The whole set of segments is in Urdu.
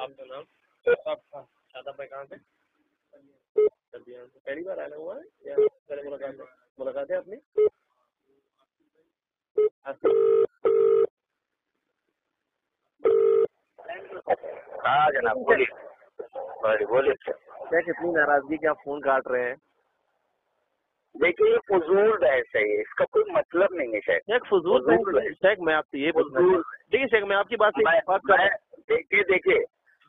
آپ کا نام؟ شاداب بھائی کہاں سے؟ پہلی بار آنا ہوا ہے یا پہلے ملاقات ہے اپنی؟ ہاں جناب بولیے بولیے. کیا کتنی ناراضگی کہ آپ فون کاٹ رہے ہیں؟ دیکھیے یہ فضول بحث ہے, اس کا کوئی مطلب نہیں ہے شیخ. شیخ فضول شیخ میں آپ سے یہ دیکھیے شیخ میں آپ کی بات سے دیکھیے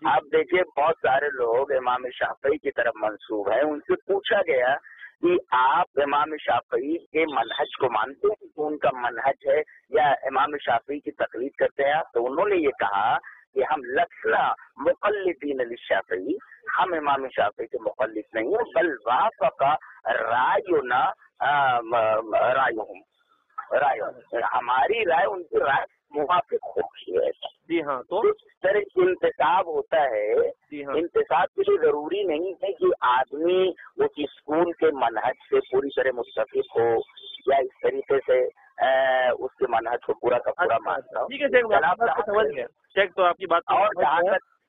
آپ دیکھیے بہت سارے لوگ امام شافعی کی طرف منسوب ہیں, ان سے پوچھا گیا کہ آپ امام شافعی کے منہج کو مانتے ہیں کہ ان کا منہج ہے یا امام شافعی کی تقلید کرتے ہیں, تو انہوں نے یہ کہا کہ ہم لسنا مقلدین للشافعی, ہم امام شافعی کے مقلد نہیں ہیں, بل وافق رائینا رائیہم, ہماری رائے ان کی رائے موافق ہوتی ہے. جی ہاں, تو اس طرح انتخاب ہوتا ہے. انتخاب کے لیے ضروری نہیں ہے کہ آدمی اس اسکول کے منہج سے پوری طرح متفق ہو یا اس طریقے سے اس کے منہج کو پورا کا پورا مانتا ہو. ٹھیک ہے سمجھ گیا شیخ, تو آپ کی بات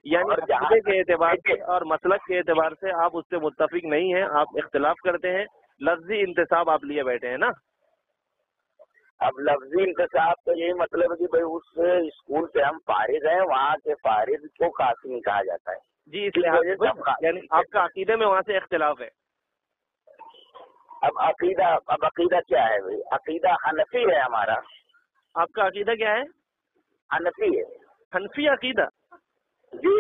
یعنی عقیدے کے اعتبار سے اور مسلک کے اعتبار سے آپ اس سے متفق نہیں ہیں, آپ اختلاف کرتے ہیں, لفظی انتصاب آپ لیے بیٹھے ہیں نا. اب لفظی انتصاب کا یہی مطلب ہے کہ بھائی اس اسکول سے ہم فارغ ہیں, وہاں کے فارغ کو قاسمی کہا جاتا ہے. جی اس لیے یعنی آپ کا عقیدے میں وہاں سے اختلاف ہے. اب عقیدہ کیا ہے بھائی؟ عقیدہ حنفی ہے ہمارا. آپ کا عقیدہ کیا ہے؟ حنفی ہے. حنفی عقیدہ؟ جی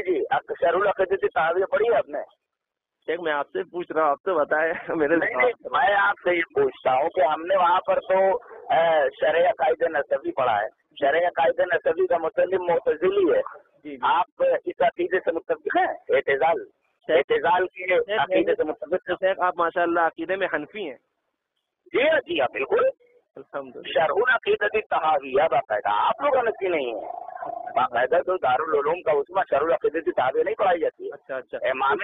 شرح العقیدہ کی تعبیر پڑھی ہے آپ نے؟ شیخ میں آپ سے پوچھ رہا ہوں, آپ سے بتائے میرے. میں آپ سے یہ پوچھتا ہوں کہ ہم نے وہاں پر تو شرح عقائد نسبی پڑھا ہے. شرح عقائد نسبی کا متعلق معتزلی ہے. آپ اس عقیدے سے متفق ہیں؟ اعتزال کے عقیدے سے متفق ہیں؟ شیخ آپ ماشاء اللہ عقیدے میں حنفی ہیں؟ جی ہاں بالکل. شرح العقیدہ تحاویہ باقاعدہ, آپ لوگ حنفی نہیں ہیں. باقاعدہ تو دارالعلوم کا اس میں شرح العقیدہ کی تعبیر نہیں پڑھائی جاتی ہے. اچھا امام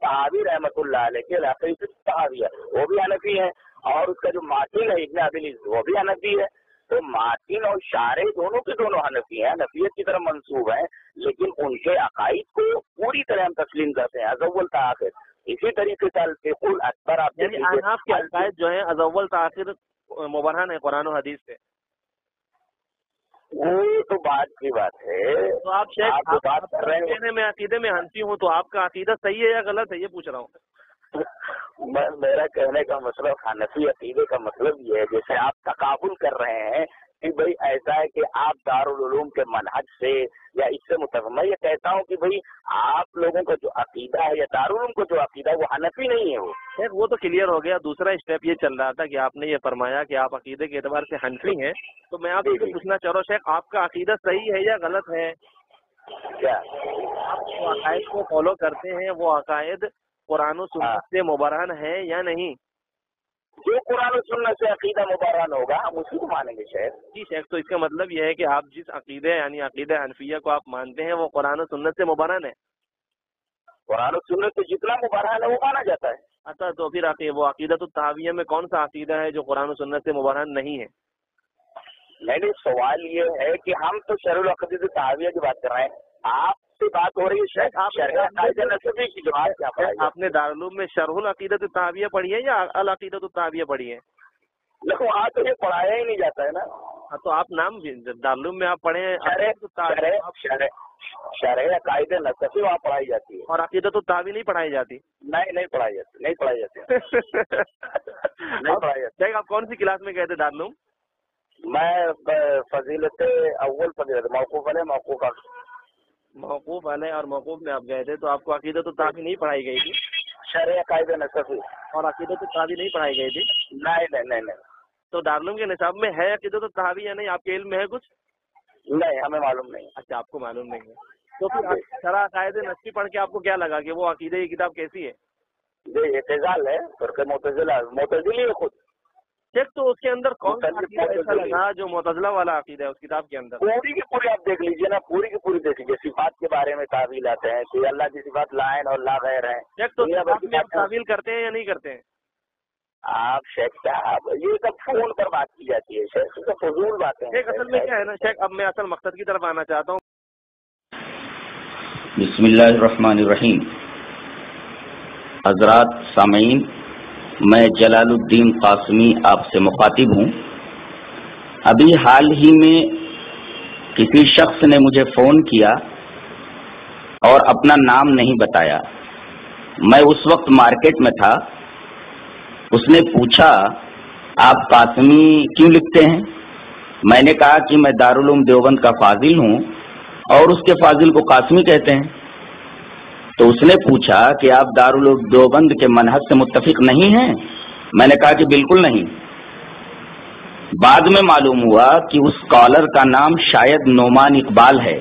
طحاوی رحمۃ اللہ علیہ کے عقیدہ تحاویہ وہ بھی حنفی ہے, اور اس کا جو ماتن ہے ابن ابی العز وہ بھی حنفی ہے. تو ماتن اور شارح دونوں کے دونوں حنفی ہیں, حنفیت کی طرف منسوب ہیں, لیکن ان کے عقائد کو پوری طرح ہم تسلیم کرتے ہیں ازول تاخیر. اسی طریقے سے الفقہ الاکبر آپ احناف کے عقائد جو ہیں ازول تاخیر مبرہن ہے قرآن و حدیث سے. وہ تو بات کی بات ہے. تو آپ بات کر رہے ہیں میں عقیدے میں حنفی ہوں, تو آپ کا عقیدہ صحیح ہے یا غلط ہے یہ پوچھ رہا ہوں. میرا کہنے کا مطلب حنفی عقیدے کا مطلب یہ ہے جیسے آپ تقابل کر رہے ہیں کہ بھئی ایسا ہے کہ آپ دارالعلوم کے منہج سے یا اس سے متفق. میں یہ کہتا ہوں کہ بھئی آپ لوگوں کا جو عقیدہ ہے یا دارالعلوم کا جو عقیدہ ہے وہ حنفی نہیں ہے. وہ تو کلیئر ہو گیا. دوسرا اسٹیپ یہ چل رہا تھا کہ آپ نے یہ فرمایا کہ آپ عقیدے کے اعتبار سے حنفی ہیں, تو میں آپ سے پوچھنا چاہ رہا ہوں شیخ آپ کا عقیدہ صحیح ہے یا غلط ہے؟ کیا آپ جو عقائد کو فالو کرتے ہیں وہ عقائد قرآن و سنت سے مبرہن ہے یا نہیں؟ جو قرآن و سنت سے عقیدہ مبرہن ہوگا ہم اسی کو مانیں گے شیخ. جی شیخ, تو اس کا مطلب یہ ہے کہ آپ جس عقیدے یعنی عقیدہ حنفیہ کو آپ مانتے ہیں وہ قرآن و سنت سے مبرہن ہے. قرآن و سنت سے جتنا مبرہن ہے وہ مانا جاتا ہے. اچھا, تو پھر وہ عقیدۃ الطحاویہ میں کون سا عقیدہ ہے جو قرآن و سنت سے مبرہن نہیں ہے؟ نہیں, سوال یہ ہے کہ ہم تو شرح العقیدہ الطحاویہ کی بات کر رہے ہیں, آپ سے بات ہو رہی ہے شیخ شرح عقائد نسبی کی جو بات کیا پڑھائی. آپ نے دارالعلوم میں شرح العقیدۃ الطحاویہ پڑھی ہے یا العقیدۃ الطحاویہ پڑھی ہے؟ دیکھو وہاں تو یہ پڑھایا ہی نہیں جاتا ہے نا. تو آپ نام دارالعلوم میں آپ پڑھے ہیں شرح عقائد نسبی وہاں پڑھائی جاتی ہے, اور عقیدۃ الطحاویہ نہیں پڑھائی جاتی؟ نہیں پڑھائی جاتی. آپ کون سی کلاس میں گئے تھے دارالعلوم؟ میں فضیلت اول فضیلت موقوف علیہ اور موقوف میں آپ گئے تھے, تو آپ کو عقیدۃ الطحاویہ نہیں پڑھائی گئی تھی؟ شرح عقائد نسبی اور عقیدۃ الطحاویہ نہیں پڑھائی گئی تھی؟ نہیں. تو دارالعلوم کے نصاب میں ہے عقیدۃ الطحاویہ یا نہیں, آپ کے علم میں ہے کچھ؟ نہیں, ہمیں معلوم نہیں. اچھا, آپ کو معلوم نہیں ہے. تو پھر شرح عقائد نسبی پڑھ کے آپ کو کیا لگا کہ وہ عقیدے کی کتاب کیسی ہے؟ جی اعتزال ہے, فرقہ معتزلی ہے خود. چیک تو اس کے اندر کون سا عقیدہ ایسا لگا جو معتزلہ والا عقیدہ ہے اس کتاب کے اندر؟ پوری کی پوری آپ دیکھ لیجیے نا, پوری کی پوری دیکھ لیجیے. صفات کے بارے میں تعویل آتے ہیں کہ اللہ کی صفات لا عین اور لا غیر ہیں. چیک تو آپ تعویل کرتے ہیں یا نہیں کرتے ہیں؟ آپ شیخ صاحب یہ سب فون پر بات کی جاتی ہے شیخ, فضول باتیں. اصل میں کیا ہے نا شیخ, اب میں اصل مقصد کی طرف آنا چاہتا ہوں. بسم اللہ الرحمن الرحیم. حضرات سامعین، میں جلال الدین قاسمی آپ سے مخاطب ہوں. ابھی حال ہی میں کسی شخص نے مجھے فون کیا اور اپنا نام نہیں بتایا. میں اس وقت مارکیٹ میں تھا. اس نے پوچھا آپ قاسمی کیوں لکھتے ہیں؟ میں نے کہا کہ میں دارالعلوم دیوبند کا فاضل ہوں اور اس کے فاضل کو قاسمی کہتے ہیں. تو اس نے پوچھا کہ آپ دارالعلوم دیوبند کے منہج سے متفق نہیں ہیں؟ میں نے کہا کہ بالکل نہیں. بعد میں معلوم ہوا کہ اس اسکالر کا نام شاید نعمان اقبال ہے.